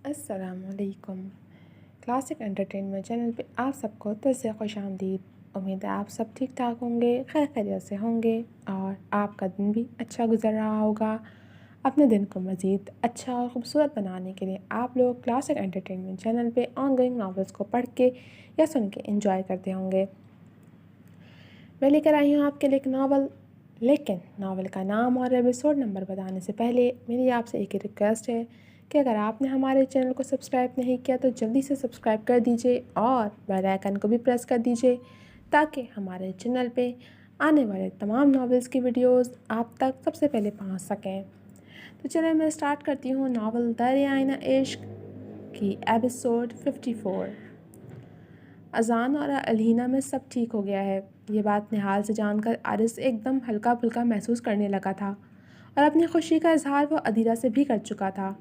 السلام علیکم۔ Classic entertainment channel پہ آپ سب کو سے خوش آمدید۔ امید ہے آپ سب ٹھیک ٹھاک ہوں گے، خیر خیریت سے ہوں گے اور آپ کا دن بھی اچھا گزر رہا ہوگا۔ اپنے دن کو مزید اچھا اور خوبصورت بنانے کے لیے آپ لوگ کلاسک انٹرٹینمنٹ چینل پہ آن گوئنگ ناولس کو پڑھ کے یا سن کے انجوائے کرتے ہوں گے۔ میں لے کر آئی ہوں آپ کے لیے ایک ناول، لیکن ناول کا نام اور ایپیسوڈ نمبر بتانے سے پہلے میری آپ سے ایک ریکویسٹ ہے کہ اگر آپ نے ہمارے چینل کو سبسکرائب نہیں کیا تو جلدی سے سبسکرائب کر دیجئے اور بیل آئیکن کو بھی پریس کر دیجئے تاکہ ہمارے چینل پہ آنے والے تمام ناولز کی ویڈیوز آپ تک سب سے پہلے پہنچ سکیں۔ تو چلیں میں اسٹارٹ کرتی ہوں ناول دریائے عشق کی ایپیسوڈ 54۔ اذان اور الہینہ میں سب ٹھیک ہو گیا ہے، یہ بات نہال سے جان کر عارض ایک دم ہلکا پھلکا محسوس کرنے لگا تھا اور اپنی خوشی کا اظہار وہ عدیرہ سے بھی کر چکا تھا۔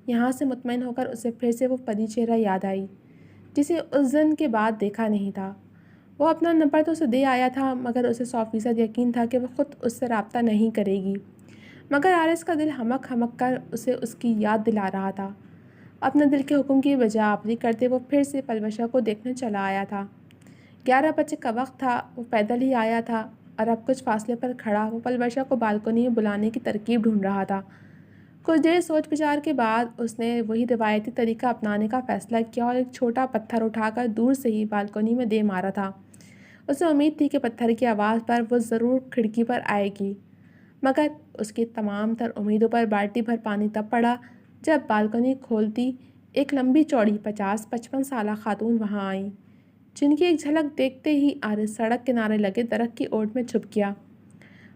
یہاں سے مطمئن ہو کر اسے پھر سے وہ پری چہرہ یاد آئی جسے اس دن کے بعد دیکھا نہیں تھا۔ وہ اپنا نمبر تو اسے دے آیا تھا مگر اسے 100% یقین تھا کہ وہ خود اس سے رابطہ نہیں کرے گی، مگر عارض کا دل ہمک ہمک کر اسے اس کی یاد دلا رہا تھا۔ اپنے دل کے حکم کی بجاآوری کرتے وہ پھر سے پلوشہ کو دیکھنے چلا آیا تھا۔ 11 بجے کا وقت تھا، وہ پیدل ہی آیا تھا اور اب کچھ فاصلے پر کھڑا وہ پلوشہ کو بالکنی میں بلانے کی ترکیب ڈھونڈ رہا تھا۔ کچھ دیر سوچ بچار کے بعد اس نے وہی روایتی طریقہ اپنانے کا فیصلہ کیا اور ایک چھوٹا پتھر اٹھا کر دور سے ہی بالکنی میں دے مارا تھا۔ اسے امید تھی کہ پتھر کی آواز پر وہ ضرور کھڑکی پر آئے گی، مگر اس کی تمام تر امیدوں پر بالٹی بھر پانی تب پڑا جب بالکنی کھولتی ایک لمبی چوڑی 50-55 سالہ خاتون وہاں آئیں، جن کی ایک جھلک دیکھتے ہی عارض سڑک کنارے لگے درخت کی اوٹ میں چھپ گیا۔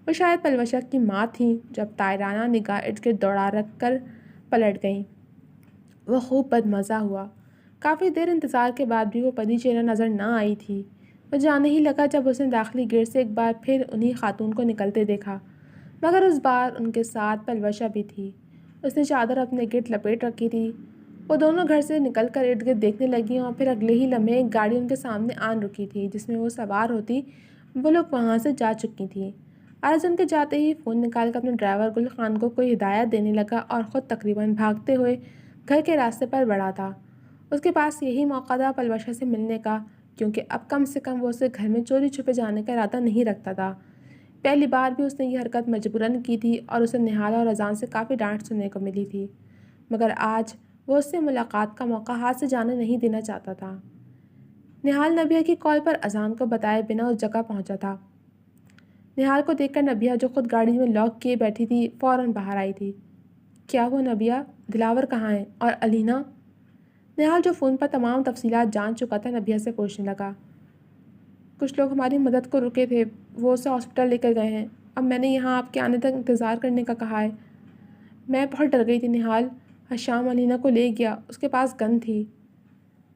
وہ شاید پلوشہ کی ماں تھیں جب طائرانہ نگاہ ارد گرد دوڑا رکھ کر پلٹ گئیں۔ وہ خوب بدمزہ ہوا۔ کافی دیر انتظار کے بعد بھی وہ پری چہرہ نظر نہ آئی تھی۔ وہ جانے ہی لگا جب اس نے داخلی گیٹ سے ایک بار پھر انہی خاتون کو نکلتے دیکھا، مگر اس بار ان کے ساتھ پلوشہ بھی تھی۔ اس نے چادر اپنے گرد لپیٹ رکھی تھی۔ وہ دونوں گھر سے نکل کر ارد گرد دیکھنے لگیں اور پھر اگلے ہی لمحے ایک گاڑی ان کے سامنے آن رکی تھی جس میں وہ سوار ہوتی وہ لوگ وہاں سے جا چکی تھیں۔ عارض ان کے جاتے ہی فون نکال کر اپنے ڈرائیور گل خان کو کوئی ہدایت دینے لگا اور خود تقریباً بھاگتے ہوئے گھر کے راستے پر بڑھا تھا۔ اس کے پاس یہی موقع تھا پلوشہ سے ملنے کا، کیونکہ اب کم سے کم وہ اسے گھر میں چوری چھپے جانے کا ارادہ نہیں رکھتا تھا۔ پہلی بار بھی اس نے یہ حرکت مجبوراً کی تھی اور اسے نہال اور اذان سے کافی ڈانٹ سننے کو ملی تھی، مگر آج وہ اس سے ملاقات کا موقع ہاتھ سے جانے نہیں دینا چاہتا تھا۔ نہال نبیہ کی کال پر اذان کو بتائے بنا اس جگہ پہنچا تھا۔ نہال کو دیکھ کر نبیہ جو خود گاڑی میں لاک کیے بیٹھی تھی فوراً باہر آئی تھی۔ کیا ہوا نبیہ؟ دلاور کہاں ہے اور الینہ؟ نہال جو فون پر تمام تفصیلات جان چکا تھا نبیہ سے پوچھنے لگا۔ کچھ لوگ ہماری مدد کو رکے تھے، وہ اسے ہاسپٹل لے کر گئے ہیں، اب میں نے یہاں آپ کے آنے تک انتظار کرنے کا کہا ہے۔ میں بہت ڈر گئی تھی نہال، حشام الینہ کو لے گیا، اس کے پاس گن تھی،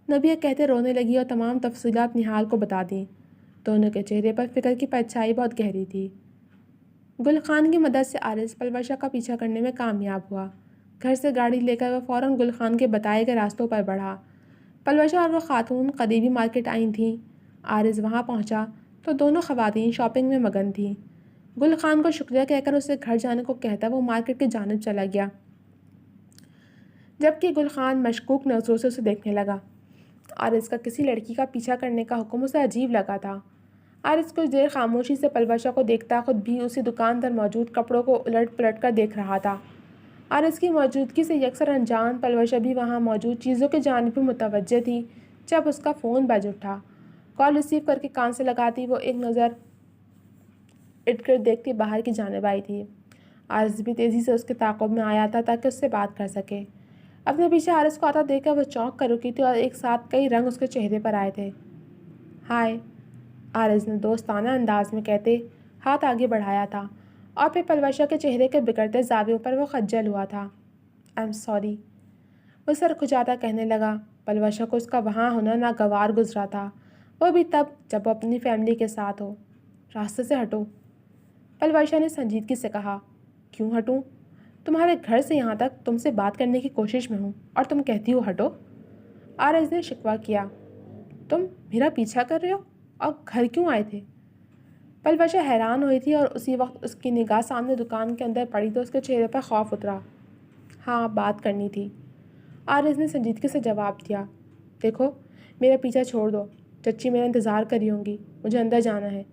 نبیہ کہتے رونے لگی اور تمام تفصیلات نہال کو بتا دیں۔ دونوں کے چہرے پر فکر کی پرچھائی بہت گہری تھی۔ گل خان کی مدد سے عارض پلوشہ کا پیچھا کرنے میں کامیاب ہوا۔ گھر سے گاڑی لے کر وہ فوراً گل خان کے بتائے گئے راستوں پر بڑھا۔ پلوشہ اور وہ خاتون قریبی مارکیٹ آئی تھیں۔ عارض وہاں پہنچا تو دونوں خواتین شاپنگ میں مگن تھیں۔ گل خان کو شکریہ کہہ کر اسے گھر جانے کو کہتا وہ مارکیٹ کی جانب چلا گیا، جبکہ گل خان مشکوک نظروں سے اسے دیکھنے لگا۔ عارض کا کسی لڑکی کا پیچھا کرنے کا حکم اسے عجیب لگا تھا۔ عارض کچھ دیر خاموشی سے پلوشہ کو دیکھتا خود بھی اسی دکان پر موجود کپڑوں کو الٹ پلٹ کر دیکھ رہا تھا۔ عارض کی موجودگی سے یکسر انجان پلوشہ بھی وہاں موجود چیزوں کی جانب متوجہ تھی جب اس کا فون بج اٹھا۔ کال ریسیو کر کے کان سے لگاتی وہ ایک نظر ارد گرد دیکھتی باہر کی جانب آئی تھی۔ عارض بھی تیزی سے اس کے تعاقب میں آیا تھا تاکہ اس سے بات کر سکے۔ اپنے پیچھے عارض کو آتا دیکھ کر وہ چونک کر رکی تھی اور ایک ساتھ کئی رنگ اس کے چہرے پر آئے تھے۔ ہائے، عارض نے دوستانہ انداز میں کہتے ہاتھ آگے بڑھایا تھا اور پھر پلوشہ کے چہرے کے بگڑتے زاویوں پر وہ خجل ہوا تھا۔ آئی ایم سوری، وہ سر کھجاتا کہنے لگا۔ پلوشہ کو اس کا وہاں ہونا ناگوار گزرا تھا، وہ بھی تب جب وہ اپنی فیملی کے ساتھ ہو۔ راستے سے ہٹو، پلوشہ نے سنجیدگی سے کہا۔ کیوں ہٹوں؟ تمہارے گھر سے یہاں تک تم سے بات کرنے کی کوشش میں ہوں اور تم کہتی ہو ہٹو؟ عارض نے شکوہ کیا۔ تم میرا پیچھا کر رہے ہو اور گھر کیوں آئے تھے؟ پلوشہ حیران ہوئی تھی اور اسی وقت اس کی نگاہ سامنے دکان کے اندر پڑی تو اس کے چہرے پر خوف اترا۔ ہاں، بات کرنی تھی۔ عارض نے سنجیدگی سے جواب دیا، دیکھو میرا پیچھا چھوڑ دو، چچی میرا انتظار کری ہوں گی، مجھے اندر جانا ہے۔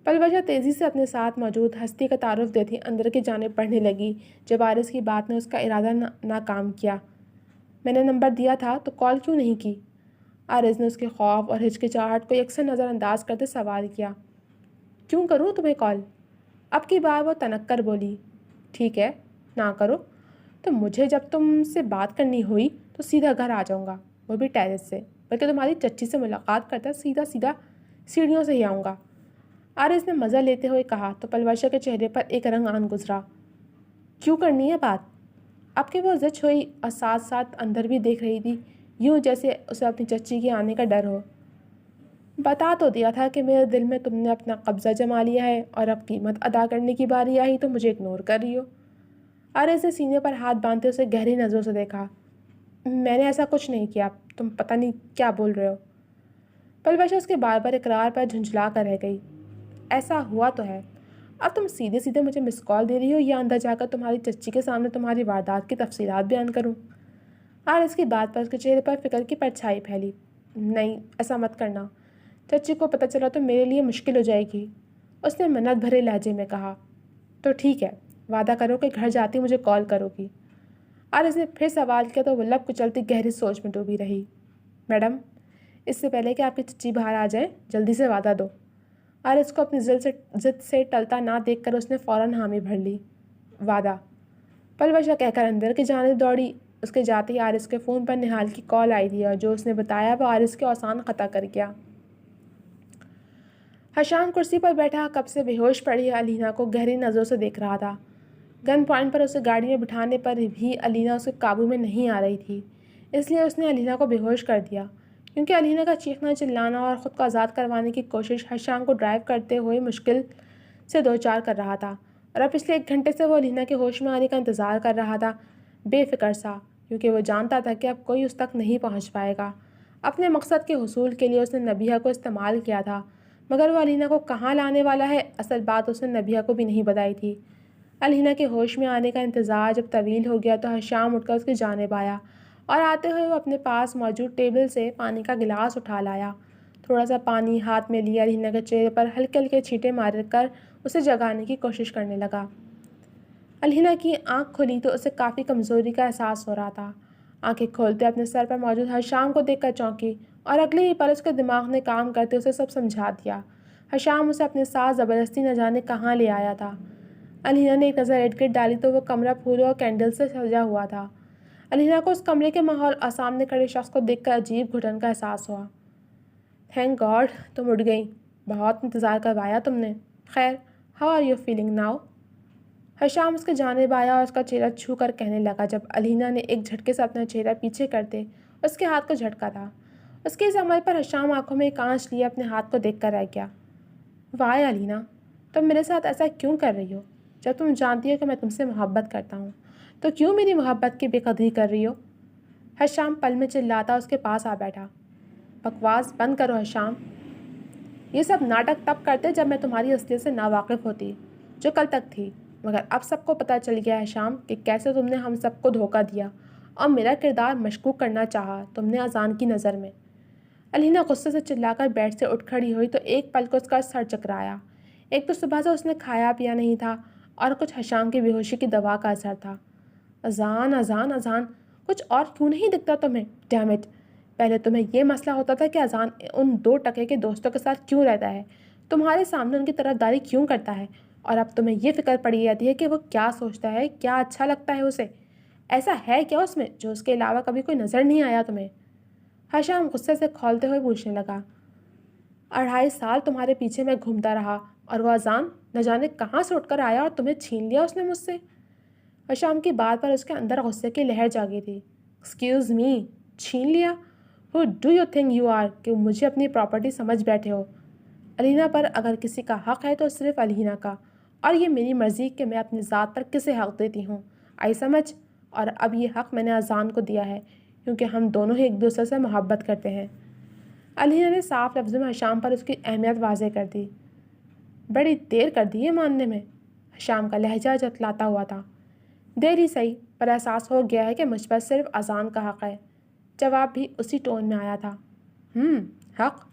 پلوشہ تیزی سے اپنے ساتھ موجود ہستی کا تعارف دیتی اندر کی جانب بڑھنے لگی جب عارض کی بات نے اس کا ارادہ ناکام کیا۔ میں نے نمبر دیا تھا تو کال کیوں نہیں کی؟ عارض نے اس کے خوف اور ہچکچاہٹ کو یکساں نظر انداز کرتے سوال کیا۔ کیوں کروں تمہیں کال؟ اب کی بار وہ تنک کر بولی، ٹھیک ہے نہ کرو تو مجھے جب تم سے بات کرنی ہوئی تو سیدھا گھر آ جاؤں گا، وہ بھی ٹیرس سے، بلکہ تمہاری چچی سے ملاقات کرتا سیدھا سیڑھیوں سے ہی آؤں گا۔ عارض نے مزہ لیتے ہوئے کہا تو پلوشہ کے چہرے پر ایک رنگ آن گزرا۔ کیوں کرنی ہے بات؟ اب کہ وہ زچ ہوئی اور ساتھ ساتھ اندر بھی دیکھ رہی تھی، یوں جیسے اسے اپنی چچی کے آنے کا ڈر ہو۔ بتا تو دیا تھا کہ میرے دل میں تم نے اپنا قبضہ جما لیا ہے اور اب قیمت ادا کرنے کی باری آئی تو مجھے اگنور کر رہی ہو۔ عارض نے سینے پر ہاتھ باندھتے اسے گہری نظروں سے دیکھا۔ میں نے ایسا کچھ نہیں کیا، تم پتہ نہیں کیا بول رہے ہو۔ پلوشہ اس کے بار بار اقرار پر جھنجھلا کر رہ گئی۔ ایسا ہوا تو ہے، اب تم سیدھے سیدھے مجھے مس کال دے رہی ہو یا اندر جا کر تمہاری چچی کے سامنے تمہاری واردات کی تفصیلات بیان کروں؟ عارض کی بات پر اس کے چہرے پر فکر کی پرچھائی پھیلی۔ نہیں ایسا مت کرنا، چچی کو پتہ چلا تو میرے لیے مشکل ہو جائے گی، اس نے منت بھرے لہجے میں کہا۔ تو ٹھیک ہے، وعدہ کرو کہ گھر جاتی مجھے کال کرو گی۔ عارض نے پھر سوال کیا تو وہ لب کچلتی گہری سوچ میں ڈوبی رہی۔ میڈم، اس سے پہلے کہ آپ کی چچی باہر آ جائیں جلدی سے وعدہ دو۔ عارض کو اپنی ضد سے ٹلتا نہ دیکھ کر اس نے فوراً حامی بھر لی۔ وعدہ؟ پلوشہ کہہ کر اندر کی جانب دوڑی۔ اس کے جاتے ہی عارض کے فون پر نہال کی کال آئی تھی اور جو اس نے بتایا وہ عارض کے اوسان قطع کر گیا۔ حشام کرسی پر بیٹھا کب سے بے ہوش پڑی علینا کو گہری نظروں سے دیکھ رہا تھا۔ گن پوائنٹ پر اسے گاڑی میں بٹھانے پر بھی علینا اس کے قابو میں نہیں آ رہی تھی، اس لیے اس نے علینا کو بے ہوش کر دیا، کیونکہ علینا کا چیخنا چلانا اور خود کو آزاد کروانے کی کوشش حشام کو ڈرائیو کرتے ہوئے مشکل سے دوچار کر رہا تھا، اور اب پچھلے 1 گھنٹے سے وہ علینا کے ہوش میں آنے کا انتظار کر رہا تھا، بے فکر سا، کیونکہ وہ جانتا تھا کہ اب کوئی اس تک نہیں پہنچ پائے گا۔ اپنے مقصد کے حصول کے لیے اس نے نبیہہ کو استعمال کیا تھا، مگر وہ علینا کو کہاں لانے والا ہے اصل بات اس نے نبیہہ کو بھی نہیں بتائی تھی۔ علینا کے ہوش میں آنے کا انتظار جب طویل ہو گیا تو حشام اٹھ کر اس کی جانب آیا اور آتے ہوئے وہ اپنے پاس موجود ٹیبل سے پانی کا گلاس اٹھا لایا، تھوڑا سا پانی ہاتھ میں لیا، علینا کے چہرے پر ہلکے ہلکے چھینٹے مار کر اسے جگانے کی کوشش کرنے لگا۔ علینا کی آنکھ کھلی تو اسے کافی کمزوری کا احساس ہو رہا تھا۔ آنکھیں کھولتے اپنے سر پر موجود حشام کو دیکھ کر چونکی اور اگلے ہی پل اس کے دماغ نے کام کرتے اسے سب سمجھا دیا۔ حشام اسے اپنے ساتھ زبردستی نہ جانے کہاں لے آیا تھا۔ علینا نے ایک نظر ارد گرد ڈالی تو وہ کمرہ پھولوں اور کینڈل سے سجا ہوا تھا۔ علینا کو اس کمرے کے ماحول اور سامنے کھڑے شخص کو دیکھ کر عجیب گھٹن کا احساس ہوا۔ تھینک گاڈ تم اٹھ گئیں، بہت انتظار کروایا تم نے۔ خیر، how are you feeling now? Hisham اس کے جانب آیا اور اس کا چہرہ چھو کر کہنے لگا جب علینا نے ایک جھٹکے سے اپنا چہرہ پیچھے کرتے اس کے ہاتھ کو جھٹکا تھا۔ اس کے اس عمل پر حشام آنکھوں میں ایک آنچ لیے اپنے ہاتھ کو دیکھ کر رہ گیا۔ واہ علینا، تم میرے ساتھ ایسا کیوں کر رہی ہو؟ جب تم جانتی ہو کہ میں تم سے محبت کرتا ہوں تو کیوں میری محبت کی بے قدری کر رہی ہو؟ حشام پل میں چلاتا اس کے پاس آ بیٹھا۔ بکواس بند کرو حشام، یہ سب ناٹک تب کرتے جب میں تمہاری اصلیت سے ناواقف ہوتی، جو کل تک تھی، مگر اب سب کو پتہ چل گیا ہے حشام کہ کیسے تم نے ہم سب کو دھوکہ دیا اور میرا کردار مشکوک کرنا چاہا تم نے اذان کی نظر میں۔ علینا غصے سے چلا کر بیٹھ سے اٹھ کھڑی ہوئی تو ایک پل کو اس کا سر چکرایا۔ ایک تو صبح سے اس نے کھایا پیا نہیں تھا اور کچھ حشام کی بے ہوشی کی دوا کا اثر تھا۔ اذان اذان اذان، کچھ اور کیوں نہیں دکھتا تمہیں؟ ڈیم اٹ، پہلے تمہیں یہ مسئلہ ہوتا تھا کہ اذان ان 2 ٹکے کے دوستوں کے ساتھ کیوں رہتا ہے، تمہارے سامنے ان کی طرفداری کیوں کرتا ہے، اور اب تمہیں یہ فکر پڑی جاتی ہے کہ وہ کیا سوچتا ہے، کیا اچھا لگتا ہے اسے، ایسا ہے کیا اس میں جو اس کے علاوہ کبھی کوئی نظر نہیں آیا تمہیں؟ حشام غصے سے کھولتے ہوئے پوچھنے لگا۔ 2.5 سال تمہارے پیچھے میں گھومتا رہا اور وہ اذان نہ جانے کہاں سے اٹھ کر آیا اور تمہیں چھین لیا اس نے مجھ سے۔ حشام کی بات پر اس کے اندر غصے کی لہر جاگی تھی۔ ایکسکیوز می، چھین لیا؟ Who do you think you are کہ مجھے اپنی پراپرٹی سمجھ بیٹھے ہو؟ علینا پر اگر کسی کا حق ہے تو صرف علینا کا، اور یہ میری مرضی کہ میں اپنی ذات پر کسے حق دیتی ہوں، آئی سمجھ؟ اور اب یہ حق میں نے اذان کو دیا ہے کیونکہ ہم دونوں ہی ایک دوسرے سے محبت کرتے ہیں۔ علینا نے صاف لفظوں میں حشام پر اس کی اہمیت واضح کر دی۔ بڑی دیر کر دی یہ ماننے میں، حشام کا لہجہ جتلاتا ہوا تھا۔ دیر ہی صحیح پر احساس ہو گیا ہے کہ مجھ پر صرف اذان کا حق ہے۔ جواب بھی اسی ٹون میں آیا تھا۔ حق؟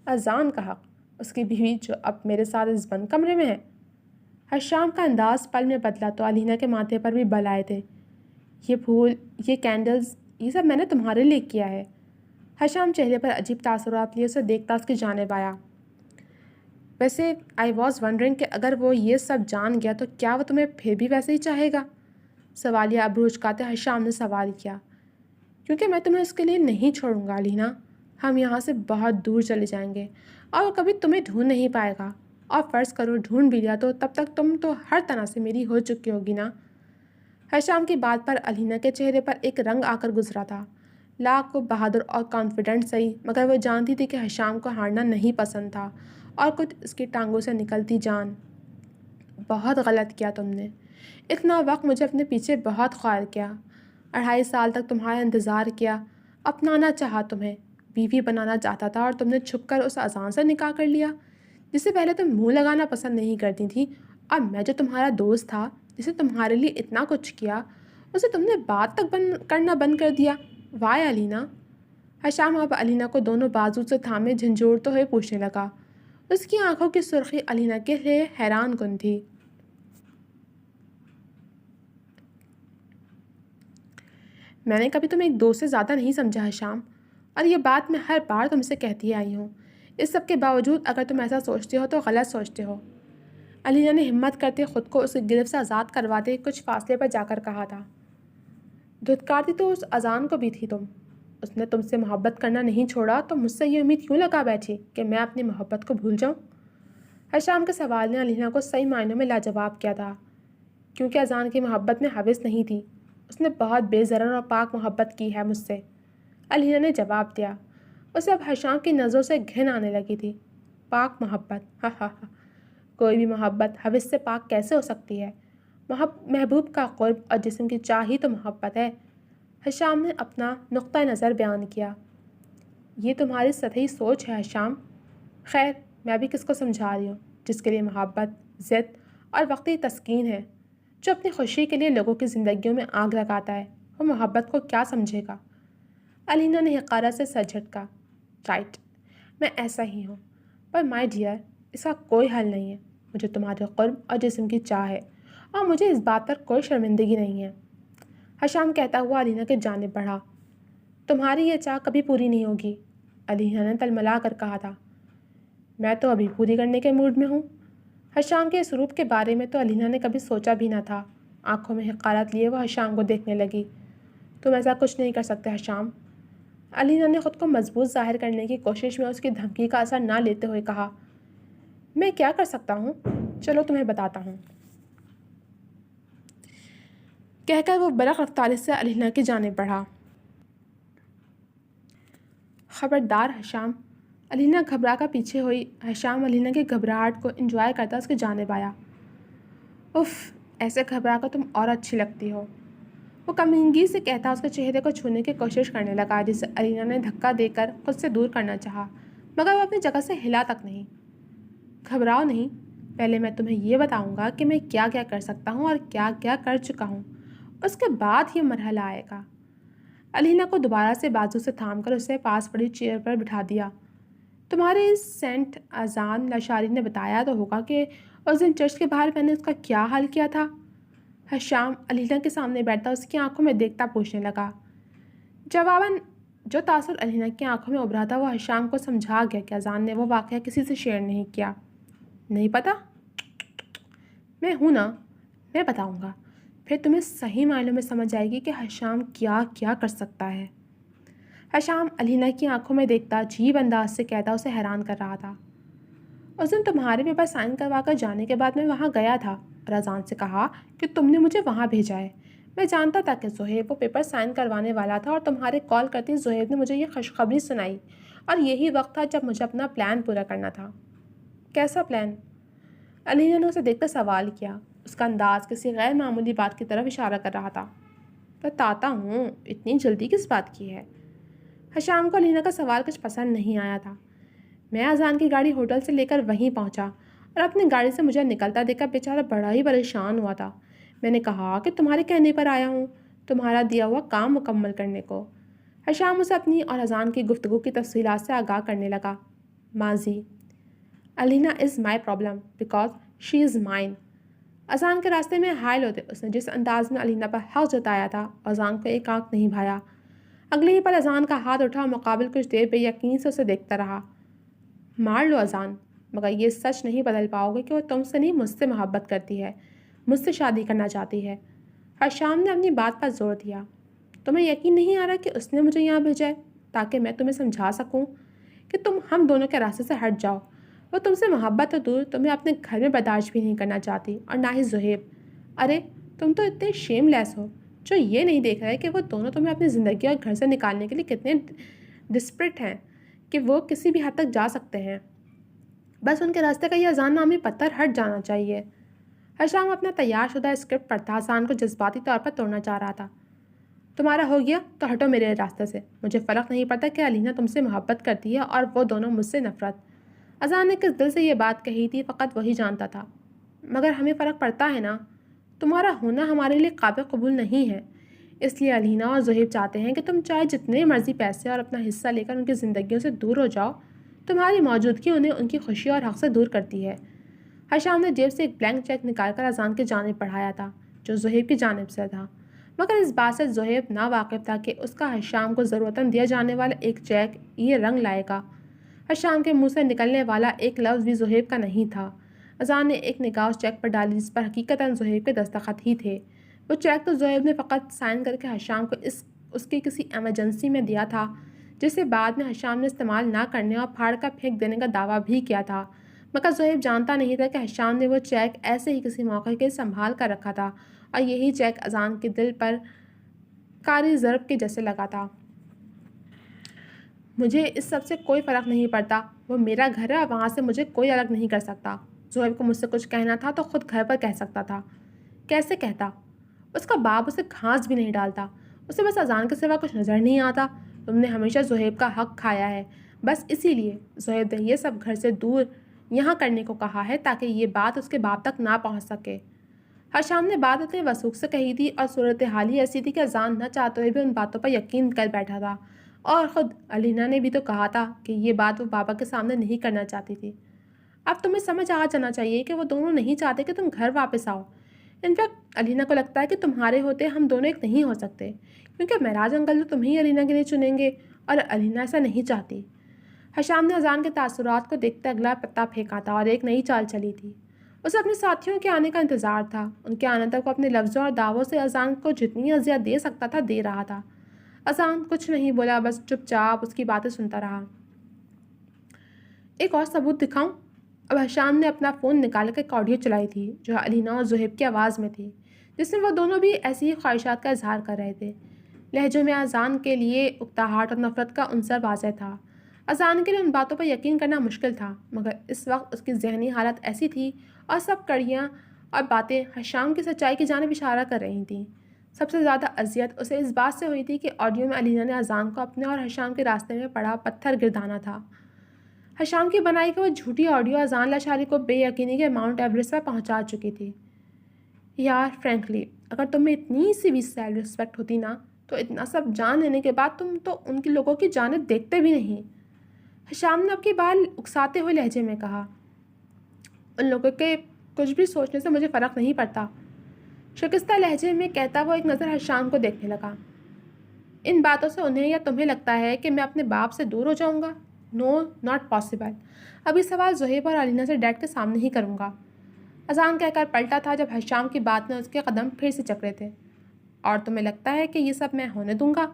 اذان کا حق؟ اس کی بیوی جو اب میرے ساتھ اس بند کمرے میں ہے۔ حشام کا انداز پل میں بدلا تو علینا کے ماتھے پر بھی بل آئے تھے۔ یہ پھول، یہ کینڈلز، یہ سب میں نے تمہارے لیے کیا ہے۔ حشام چہرے پر عجیب تاثرات لیے اسے دیکھتا اس کی جانب آیا۔ ویسے آئی واز ونڈرنگ کہ اگر وہ یہ سب جان گیا تو کیا وہ تمہیں پھر بھی ویسے ہی چاہے گا؟ سوالیہ ابرو اچکاتے حشام نے سوال کیا۔ کیونکہ میں تمہیں اس کے لیے نہیں چھوڑوں گا علینا۔ ہم یہاں سے بہت دور چلے جائیں گے اور وہ کبھی تمہیں ڈھونڈ نہیں پائے گا، اور فرض کرو ڈھونڈ بھی لیا تو تب تک تم تو ہر طرح سے میری ہو چکی ہوگی نا۔ حشام کی بات پر علینا کے چہرے پر ایک رنگ آ کر گزرا تھا، لاکھ کو بہادر اور کانفیڈنٹ صحیح، مگر وہ جانتی تھی کہ حشام کو ہارنا نہیں پسند تھا اور کچھ اس کی ٹانگوں سے نکلتی جان۔ بہت غلط کیا تم نے، اتنا وقت مجھے اپنے پیچھے بہت خوار کیا، 2.5 سال تک تمہارا انتظار کیا، اپنانا چاہا تمہیں، بیوی بنانا چاہتا تھا، اور تم نے چھپ کر اس اذان سے نکاح کر لیا جسے پہلے تم منہ لگانا پسند نہیں کرتی تھی، اور میں جو تمہارا دوست تھا جسے تمہارے لیے اتنا کچھ کیا، اسے تم نے بات تک کرنا بند کر دیا۔ وائے علینا؟ حشام اب علینا کو دونوں بازو سے تھامے جھنجھوڑتے ہوئے پوچھنے لگا۔ اس کی آنکھوں کی سرخی علینا کے لیے حیران کن تھی۔ میں نے کبھی تمہیں ایک دوست سے زیادہ نہیں سمجھا حشام، اور یہ بات میں ہر بار تم سے کہتی آئی ہوں۔ اس سب کے باوجود اگر تم ایسا سوچتے ہو تو غلط سوچتے ہو۔ علینا نے ہمت کرتے خود کو اس گرفت سے آزاد کرواتے کچھ فاصلے پر جا کر کہا تھا۔ دھتکارتی تو اس اذان کو بھی تھی تم۔ اس نے تم سے محبت کرنا نہیں چھوڑا تو مجھ سے یہ امید کیوں لگا بیٹھی کہ میں اپنی محبت کو بھول جاؤں؟ حشام کے سوال نے علینا کو صحیح معنوں میں لاجواب کیا تھا، کیونکہ اذان کی محبت میں حوث نہیں تھی۔ اس نے بہت بے ضرر اور پاک محبت کی ہے مجھ سے، علینا نے جواب دیا۔ اسے اب حشام کی نظروں سے گھن آنے لگی تھی۔ پاک محبت؟ ہاں ہاں ہاں، کوئی بھی محبت حوث سے پاک کیسے ہو سکتی ہے؟ محبوب کا قرب اور جسم کی چاہ ہی تو محبت ہے۔ حشام نے اپنا نقطہ نظر بیان کیا۔ یہ تمہاری سطحی سوچ ہے حشام۔ خیر، میں بھی کس کو سمجھا رہی ہوں؟ جس کے لیے محبت، ضد اور وقتی تسکین ہے، جو اپنی خوشی کے لیے لوگوں کی زندگیوں میں آگ لگاتا ہے، وہ محبت کو کیا سمجھے گا؟ علینا نے حقارت سے سر جھٹکا۔ رائٹ، میں ایسا ہی ہوں، پر مائی ڈیئر، اس کا کوئی حل نہیں ہے۔ مجھے تمہارے قرب اور جسم کی چاہ ہے، اور مجھے اس بات پر کوئی شرمندگی نہیں ہے۔ حشام کہتا ہوا علینا کی جانب بڑھا۔ تمہاری یہ چاہ کبھی پوری نہیں ہوگی، علینا نے تلملا کر کہا تھا۔ میں تو ابھی پوری کرنے کے موڈ میں ہوں۔ حشام کے اس روپ کے بارے میں تو علینا نے کبھی سوچا بھی نہ تھا۔ آنکھوں میں حقارت لیے وہ حشام کو دیکھنے لگی۔ تم ایسا کچھ نہیں کر سکتے حشام، علینا نے خود کو مضبوط ظاہر کرنے کی کوشش میں اس کی دھمکی کا اثر نہ لیتے ہوئے کہا۔ میں کیا کر سکتا ہوں؟ چلو تمہیں بتاتا ہوں، کہہ کر وہ برق رفتاری سے علینا کی جانب بڑھا۔ خبردار حشام، علینا گھبرا کر پیچھے ہوئی۔ حشام علینا کی گھبراہٹ کو انجوائے کرتا اس کی جانب آیا۔ اف، ایسے گھبرا کر تم اور اچھی لگتی ہو، وہ کمینگی سے کہتا اس کے چہرے کو چھونے کی کوشش کرنے لگا، جسے علینا نے دھکا دے کر خود سے دور کرنا چاہا، مگر وہ اپنی جگہ سے ہلا تک نہیں۔ گھبراؤ نہیں، پہلے میں تمہیں یہ بتاؤں گا کہ میں کیا کیا کر سکتا ہوں اور کیا کیا کر چکا ہوں، اس کے بعد یہ مرحلہ آئے گا۔ علینا کو دوبارہ سے بازو سے تھام کر اسے پاس پڑی چیئر پر بٹھا دیا۔ تمہارے اس سینٹ اذان لاشاری نے بتایا تو ہوگا کہ اس دن چرچ کے باہر میں نے اس کا کیا حال کیا تھا؟ حشام علینا کے سامنے بیٹھتا اس کی آنکھوں میں دیکھتا پوچھنے لگا۔ جواباً جو تاثر علینا کی آنکھوں میں ابھرا تھا وہ حشام کو سمجھا گیا کہ اذان نے وہ واقعہ کسی سے شیئر نہیں کیا۔ نہیں پتہ؟ میں ہوں نا، میں بتاؤں گا، پھر تمہیں صحیح معنوں میں سمجھ آئے گی کہ حشام کیا کیا کر سکتا ہے۔ حشام علینا کی آنکھوں میں دیکھتا عجیب انداز سے کہتا اسے حیران کر رہا تھا۔ اس دن تمہارے پیپر سائن کروا کر جانے کے بعد میں وہاں گیا تھا اور اذان سے کہا کہ تم نے مجھے وہاں بھیجا ہے۔ میں جانتا تھا کہ زہیب وہ پیپر سائن کروانے والا تھا، اور تمہارے کال کرتے زہیب نے مجھے یہ خوشخبری سنائی، اور یہی وقت تھا جب مجھے اپنا پلان پورا کرنا تھا۔ کیسا پلان؟ علینا نے اسے دیکھ کر سوال کیا۔ اس کا انداز کسی غیر معمولی بات کی طرف اشارہ کر رہا تھا۔ بتاتا ہوں، اتنی جلدی کس بات کی ہے؟ حشام کو علینا کا سوال کچھ پسند نہیں آیا تھا۔ میں اذان کی گاڑی ہوٹل سے لے کر وہیں پہنچا، اور اپنی گاڑی سے مجھے نکلتا دیکھ کر بیچارہ بڑا ہی پریشان ہوا تھا۔ میں نے کہا کہ تمہارے کہنے پر آیا ہوں، تمہارا دیا ہوا کام مکمل کرنے کو۔ حشام اسے اپنی اور اذان کی گفتگو کی تفصیلات سے آگاہ کرنے لگا۔ ماضی: Alina is my problem because she is mine. اذان کے راستے میں حائل ہوتے اس نے جس انداز میں الینا پر حق جتایا تھا، اذان کو ایک آنکھ نہیں بھایا۔ اگلے ہی پل اذان کا ہاتھ اٹھا، مقابل کچھ دیر بے یقین سے اسے دیکھتا رہا۔ مار لو اذان، مگر یہ سچ نہیں بدل پاؤ گے کہ وہ تم سے نہیں مجھ سے محبت کرتی ہے، مجھ سے شادی کرنا چاہتی ہے۔ حشام نے اپنی بات پر زور دیا۔ تمہیں یقین نہیں آ رہا کہ اس نے مجھے یہاں بھیجا ہے تاکہ میں تمہیں سمجھا سکوں کہ تم ہم دونوں کے راستے سے ہٹ جاؤ۔ وہ تم سے محبت تو دور تمہیں اپنے گھر میں برداشت بھی نہیں کرنا چاہتی، اور نہ ہی زہیب۔ ارے تم تو اتنے شیم لیس ہو جو یہ نہیں دیکھ رہے کہ وہ دونوں تمہیں اپنی زندگی اور گھر سے نکالنے کے لیے کتنے ڈسپریٹ ہیں کہ وہ کسی بھی حد تک جا سکتے ہیں۔ بس ان کے راستے کا یہ اذان نامی پتھر ہٹ جانا چاہیے۔ حشام اپنا تیار شدہ اسکرپٹ پڑھتا اذان کو جذباتی طور پر توڑنا چاہ رہا تھا۔ تمہارا ہو گیا تو ہٹو میرے راستے سے۔ مجھے فرق نہیں پڑتا کہ الینا تم سے محبت کرتی ہے اور وہ دونوں مجھ سے نفرت۔ اذان نے کس دل سے یہ بات کہی تھی فقط وہی جانتا تھا۔ مگر ہمیں فرق پڑتا ہے نا، تمہارا ہونا ہمارے لیے قابل قبول نہیں ہے، اس لیے الینا اور زہیب چاہتے ہیں کہ تم چاہے جتنے مرضی پیسے اور اپنا حصہ لے کر ان کی زندگیوں سے دور ہو جاؤ، تمہاری موجودگی انہیں ان کی خوشی اور حق سے دور کرتی ہے۔ حشام نے جیب سے ایک بلینک چیک نکال کر اذان کی جانب پڑھایا تھا جو زہیب کی جانب سے تھا، مگر اس بات سے زہیب ناواقف تھا کہ اس کا حشام کو ضرورتاً دیا جانے والا ایک چیک یہ رنگ لائے گا۔ حشام کے منہ سے نکلنے والا ایک لفظ بھی زہیب کا نہیں تھا۔ اذان نے ایک نگاہ اس چیک پر ڈالی جس پر حقیقتاً زہیب کے دستخط ہی تھے۔ وہ چیک تو زہیب نے فقط سائن کر کے حشام کو اس کی کسی ایمرجنسی میں دیا تھا، جسے بعد میں حشام نے استعمال نہ کرنے اور پھاڑ کر پھینک دینے کا دعویٰ بھی کیا تھا، مگر زہیب جانتا نہیں تھا کہ حشام نے وہ چیک ایسے ہی کسی موقع کے سنبھال کر رکھا تھا، اور یہی چیک اذان کے دل پر کاری ضرب کے جیسے لگا تھا۔ مجھے اس سب سے کوئی فرق نہیں پڑتا، وہ میرا گھر ہے اور وہاں سے مجھے کوئی الگ نہیں کر سکتا۔ زہیب کو مجھ سے کچھ کہنا تھا تو خود گھر پر کہہ سکتا تھا۔ کیسے کہتا؟ اس کا باپ اسے گھاس بھی نہیں ڈالتا، اسے بس اذان کے سوا کچھ نظر نہیں آتا۔ تم نے ہمیشہ زہیب کا حق کھایا ہے، بس اسی لیے زہیب نے یہ سب گھر سے دور یہاں کرنے کو کہا ہے تاکہ یہ بات اس کے باپ تک نہ پہنچ سکے۔ حشام نے بات اتنے وثوق سے کہی تھی اور صورتحال ہی ایسی تھی کہ اذان نہ چاہتے ہوئے بھی ان باتوں پر یقین کر بیٹھا تھا، اور خود الینا نے بھی تو کہا تھا کہ یہ بات وہ بابا کے سامنے نہیں کرنا چاہتی تھی۔ اب تمہیں سمجھ آ جانا چاہیے کہ وہ دونوں نہیں چاہتے کہ تم گھر واپس آؤ۔ انفیکٹ الینا کو لگتا ہے کہ تمہارے ہوتے ہم دونوں ایک نہیں ہو سکتے، کیونکہ معراج انکل تو تمہیں الینا کے لیے چنیں گے، اور الینا ایسا نہیں چاہتی۔ حشام نے اذان کے تاثرات کو دیکھتے اگلا پتا پھینکا تھا اور ایک نئی چال چلی تھی۔ اسے اپنے ساتھیوں کے آنے کا انتظار تھا۔ ان کے آنے تک وہ اپنے لفظوں اور دعووں سے اذان کو جتنی اذیت دے سکتا تھا دے رہا تھا۔ اذان کچھ نہیں بولا، بس چپ چاپ اس کی باتیں سنتا رہا۔ ایک اور ثبوت دکھاؤں؟ اب حشام نے اپنا فون نکال کر ایک آڈیو چلائی تھی جو الینا اور زہیب کی آواز میں تھی، جس میں وہ دونوں بھی ایسی ہی خواہشات کا اظہار کر رہے تھے۔ لہجوں میں اذان کے لیے اکتاہٹ اور نفرت کا عنصر واضح تھا۔ اذان کے لیے ان باتوں پر یقین کرنا مشکل تھا، مگر اس وقت اس کی ذہنی حالت ایسی تھی اور سب کڑیاں اور باتیں حشام کی سچائی کی جانب اشارہ کر رہی تھیں۔ سب سے زیادہ اذیت اسے اس بات سے ہوئی تھی کہ آڈیو میں الینا نے اذان کو اپنے اور حشام کے راستے میں پڑا پتھر گردانا تھا۔ حشام کی بنائی کہ وہ جھوٹی آڈیو اذان لاشاری کو بے یقینی کے ماؤنٹ ایوریسٹ پر پہنچا چکی تھی۔ یار فرینکلی، اگر تم میں اتنی سی بھی سیلف رسپیکٹ ہوتی نا تو اتنا سب جان لینے کے بعد تم تو ان کے لوگوں کی جانب دیکھتے بھی نہیں۔ حشام نے اب کی بال اکساتے ہوئے لہجے میں کہا۔ ان لوگوں کے کچھ بھی سوچنے سے مجھے فرق نہیں پڑتا، شکستہ لہجے میں کہتا وہ ایک نظر حشام کو دیکھنے لگا۔ ان باتوں سے انہیں یا تمہیں لگتا ہے کہ میں اپنے باپ سے دور ہو جاؤں گا؟ نو، ناٹ پاسبل۔ ابھی سوال زہیب اور الینا سے ڈیڈ کے سامنے ہی کروں گا۔ اذان کہہ کر پلٹا تھا جب حشام کی بات میں اس کے قدم پھر سے چکرے تھے۔ اور تمہیں لگتا ہے کہ یہ سب میں ہونے دوں گا؟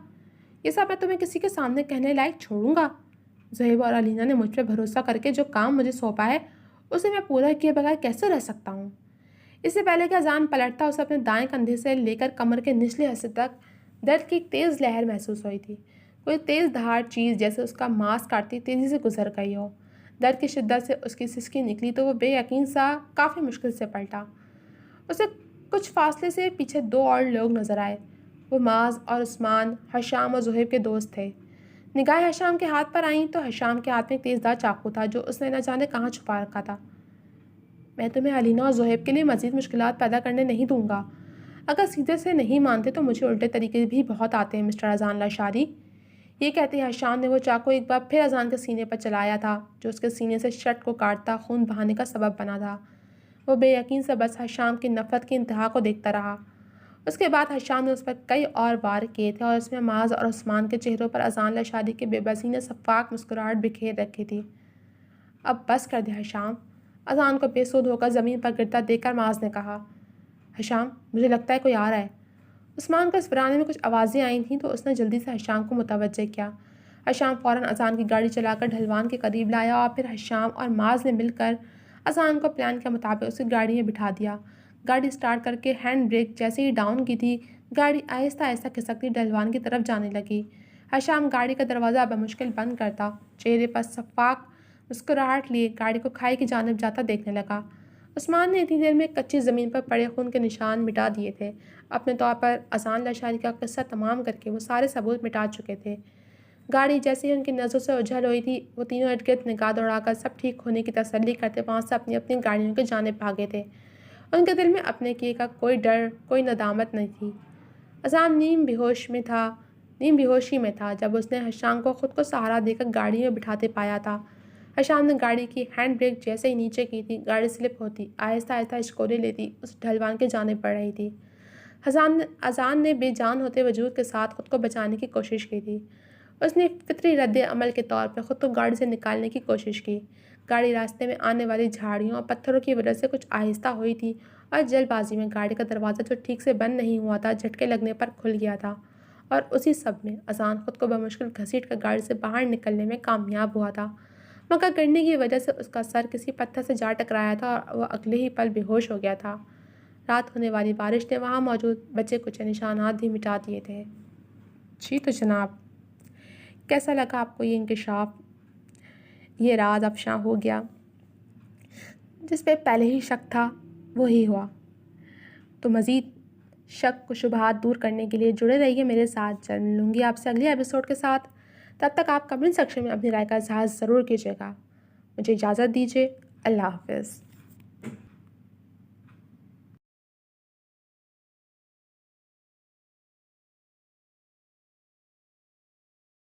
یہ سب میں تمہیں کسی کے سامنے کہنے لائق چھوڑوں گا؟ زہیب اور الینا نے مجھ پہ بھروسہ کر کے جو کام مجھے سونپا ہے اسے میں پورا کیے بغیر کیسے رہ سکتا ہوں؟ اس سے پہلے کہ اذان پلٹتا اسے اپنے دائیں کندھے سے لے کر کمر کے نچلے حصے تک درد کی ایک تیز لہر محسوس ہوئی تھی۔ کوئی تیز دھاڑ چیز جیسے اس کا ماس کاٹتی تیزی سے گزر گئی ہو۔ درد کی شدت سے اس کی سسکی نکلی تو وہ بے یقین سا کافی مشکل سے پلٹا۔ اسے کچھ فاصلے سے پیچھے دو اور لوگ نظر آئے۔ وہ معاذ اور عثمان، حشام اور زہیب کے دوست تھے۔ نگاہیں حشام کے ہاتھ پر آئیں تو حشام کے ہاتھ میں ایک تیز دھار چاقو تھا جو اس نے نہ جانے کہاں چھپا رکھا تھا۔ میں تمہیں الینا اور زہیب کے لیے مزید مشکلات پیدا کرنے نہیں دوں گا۔ اگر سیدھے سے نہیں مانتے تو مجھے الٹے طریقے بھی بہت آتے ہیں مسٹر اذان لاشاری۔ یہ کہتے ہی حشام نے وہ چاقو ایک بار پھر اذان کے سینے پر چلایا تھا، جو اس کے سینے سے شرٹ کو کاٹتا خون بہانے کا سبب بنا تھا۔ وہ بے یقین سے بس حشام کی نفرت کی انتہا کو دیکھتا رہا۔ اس کے بعد حشام نے اس پر کئی اور وار کیے تھے اور اس میں معاذ اور عثمان کے چہروں پر اذان لاشاری کے بے بسی نے شفاف مسکراہٹ بکھیر رکھی تھی۔ اب بس کر دے حشام، اذان کو بے سود ہو کر زمین پر گرتا دیکھ کر معاذ نے کہا۔ حشام، مجھے لگتا ہے کوئی آ رہا ہے۔ عثمان کو اس ویرانے میں کچھ آوازیں آئی تھیں تو اس نے جلدی سے حشام کو متوجہ کیا۔ حشام فوراً اذان کی گاڑی چلا کر ڈھلوان کے قریب لایا اور پھر حشام اور معاذ نے مل کر اذان کو پلان کے مطابق اس کی گاڑی میں بٹھا دیا۔ گاڑی سٹارٹ کر کے ہینڈ بریک جیسے ہی ڈاؤن کی تھی، گاڑی آہستہ آہستہ کھسکتی ڈھلوان کی طرف جانے لگی۔ حشام گاڑی کا دروازہ بمشکل بند کرتا، چہرے پر شفاف مسکراہٹ لیے گاڑی کو کھائی کی جانب جاتا دیکھنے لگا۔ عثمان نے اتنی دیر میں کچی زمین پر پڑے خون کے نشان مٹا دیے تھے۔ اپنے طور پر اذان لاشاری کا قصہ تمام کر کے وہ سارے ثبوت مٹا چکے تھے۔ گاڑی جیسے ہی ان کی نظروں سے اجھل ہوئی تھی، وہ تینوں ارد گرد نگاہ دوڑا کر سب ٹھیک ہونے کی تسلی کرتے وہاں سے اپنی اپنی گاڑیوں کی جانب بھاگے تھے۔ ان کے دل میں اپنے کیے کا کوئی ڈر، کوئی ندامت نہیں تھی۔ اذان نیم بیہوشی میں تھا جب اس نے حشام کو خود کو سہارا دے کر گاڑی میں بٹھاتے پایا تھا۔ حشام نے گاڑی کی ہینڈ بریک جیسے ہی نیچے کی تھی، گاڑی سلپ ہوتی، آہستہ آہستہ اشکولے لیتی اس ڈھلوان کی جانب بڑھ رہی تھی۔ اذان نے بے جان ہوتے وجود کے ساتھ خود کو بچانے کی کوشش کی تھی۔ اس نے فطری رد عمل کے طور پر خود کو گاڑی سے نکالنے کی کوشش کی۔ گاڑی راستے میں آنے والی جھاڑیوں اور پتھروں کی وجہ سے کچھ آہستہ ہوئی تھی اور جلد بازی میں گاڑی کا دروازہ جو ٹھیک سے بند نہیں ہوا تھا، جھٹکے لگنے پر کھل گیا تھا، اور اسی سب میں اذان خود کو بمشکل گھسیٹ کر گاڑی سے باہر نکلنے میں کامیاب ہوا تھا، مگر گرنے کی وجہ سے اس کا سر کسی پتھر سے جا ٹکرایا تھا اور وہ اگلے ہی پل بے ہوش ہو گیا تھا۔ رات ہونے والی بارش نے وہاں موجود بچے کچھ نشانات بھی مٹا دیے تھے۔ جی تو جناب، کیسا لگا آپ کو یہ انکشاف؟ یہ راز افشاں ہو گیا، جس پہ پہلے ہی شک تھا وہی ہوا۔ تو مزید شک و شبہات دور کرنے کے لیے جڑے رہیے میرے ساتھ۔ جلد ملوں گی آپ سے اگلے ایپیسوڈ کے ساتھ۔ تب تک آپ کمنٹ سیکشن میں اپنی رائے کا اظہار ضرور کیجیے گا۔ مجھے اجازت دیجیے، اللہ حافظ۔